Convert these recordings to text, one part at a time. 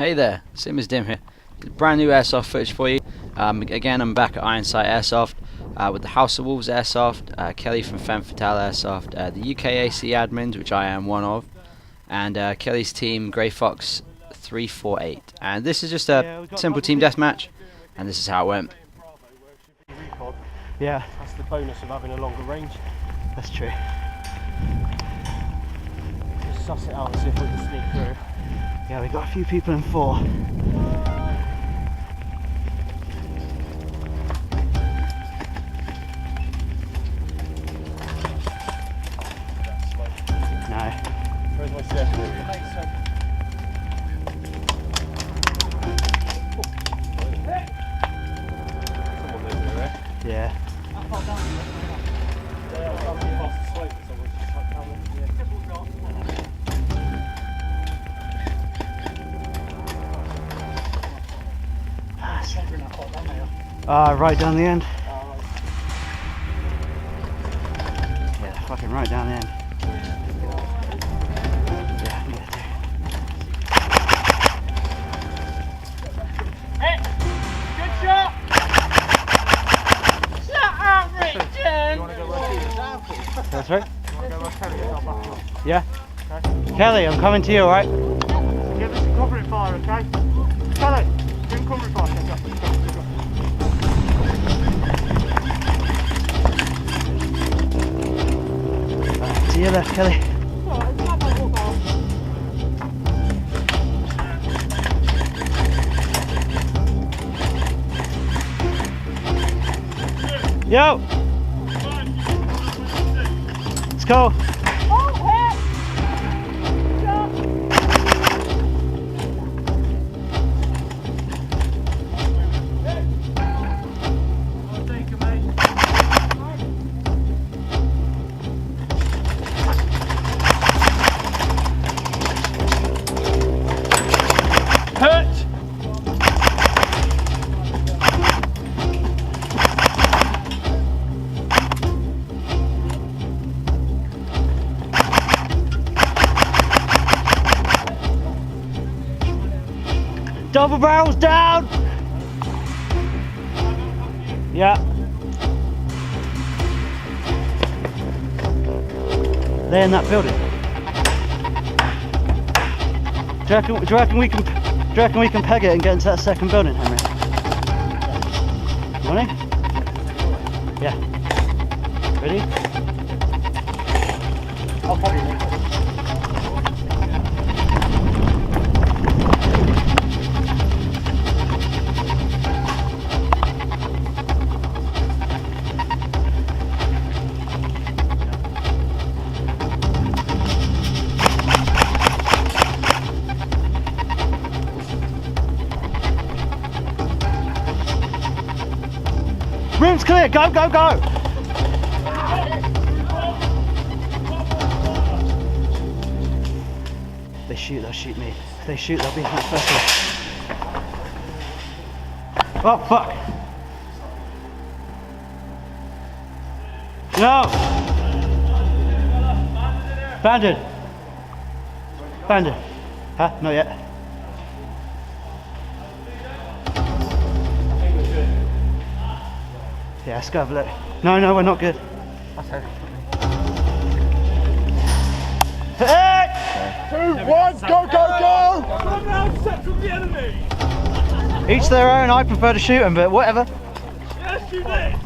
Hey there, Simisdim here. Brand new airsoft footage for you. Again, I'm back at Ironsight Airsoft with the House of Wolves Airsoft, Kelly from Femme Fatale Airsoft, the UKAC Admins, which I am one of, and Kelly's team, Grey Fox 348. And this is just a simple team deathmatch, and this is how it went. Yeah, that's the bonus of having a longer range. That's true. Just suss it out and see if we can sneak through. Yeah, we got a few people in 4. No. Where's my step? Someone over there, eh? Yeah. Right down the end. Yeah, fucking right down the end. Yeah, me too. Hey, good shot! Shut up, Richard! You want to go rush? That's right. You want to go rush Kelly? I'll back you up. Yeah. Okay. Kelly, I'm coming to you, alright? Give us some covering fire, okay? Kelly, give him covering fire. Go. To your left, Kelly. Yo! Let's go! Double barrels down! Yeah. They're in that building. Do you reckon we can peg it and get into that second building, Henry? Morning? Yeah. Ready? I'll probably make it. Room's clear, go, go, go! If they shoot, they'll shoot me. If they shoot, they'll be my first one. Oh, fuck! No! Banded! Banded. Huh? Not yet. Yeah, let's go have a look. No, we're not good. That's it. Hey! 2, 1, go, go, go! Come round, set from the enemy! Each their own, I prefer to shoot them, but whatever. Yes, you did!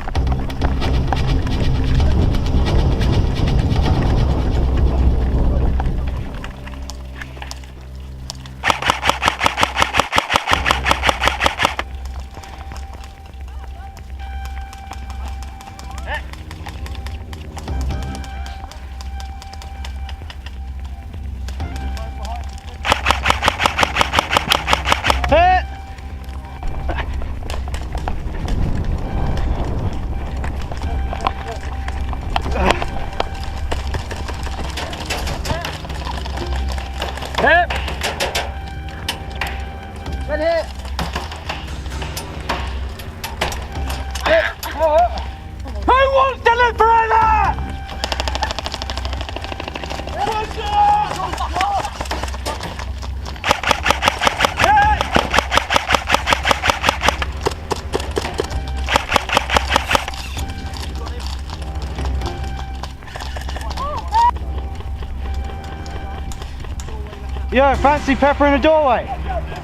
Yo, fancy pepper in a doorway.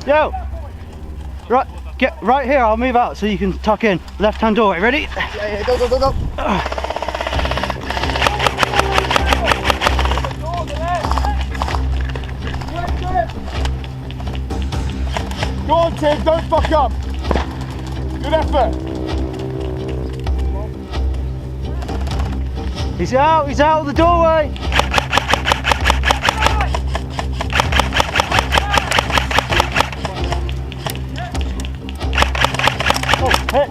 Yo. Right, get right here. I'll move out so you can tuck in. Left-hand doorway. Ready? Yeah, go, go, go, go. Go on, Tim, don't fuck up. Good effort. He's out of the doorway. Oh, hit.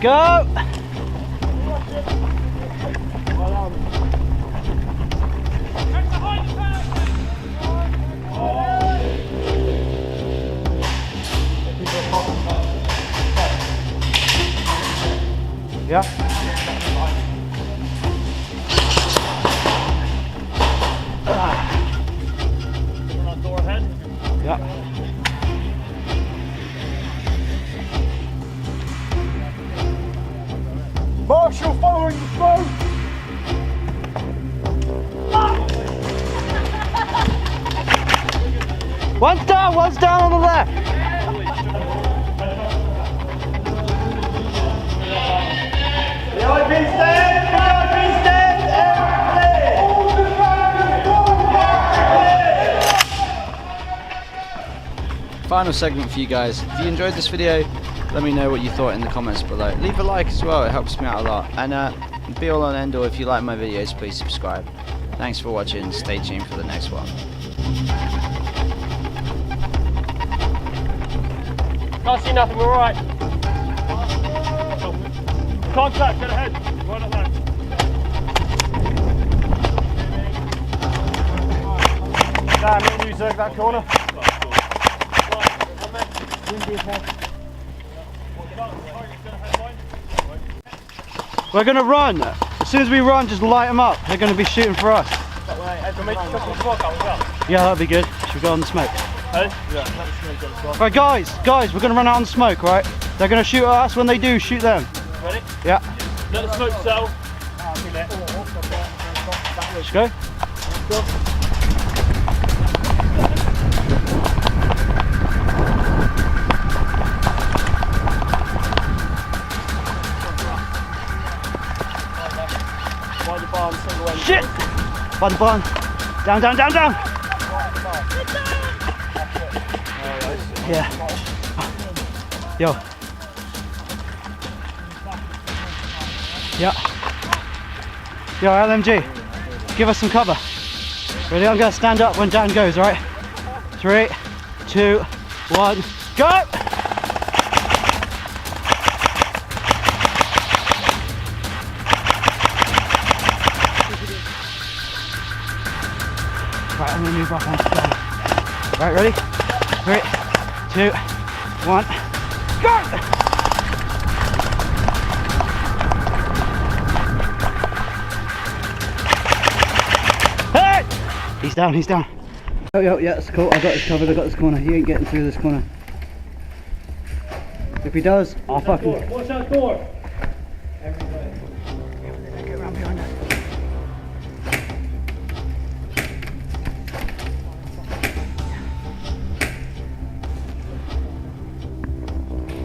Go. Yeah. Yeah. Marshall following the smoke. One's down on the left. Final segment for you guys. If you enjoyed this video, let me know what you thought in the comments below. Leave a like as well, it helps me out a lot. And be all on end all, if you like my videos, please subscribe. Thanks for watching, stay tuned for the next one. Can't see nothing, we're alright. Contact, get ahead. Right at that. Damn, you zerg that corner. We're gonna run. As soon as we run, just light them up. They're gonna be shooting for us. Yeah, that'd be good. Should we go on the smoke? Right, guys, we're gonna run out on the smoke, right? They're gonna shoot at us. When they do, shoot them. Ready? Yeah. Let the smoke settle. Let's go. Shit! By the barn. Down, down, down, down! Yeah. Yo. Yeah. Yo, LMG. Give us some cover. Ready? I'm gonna stand up when Dan goes, alright? 3, 2, 1, go! Right, I'm gonna move up onto Dan. Right, ready? 3, 2, 1, go! Hey! He's down, he's down. Oh, yeah, that's cool. I got this covered, I got this corner. He ain't getting through this corner. If he does, I'll fucking... Watch that door.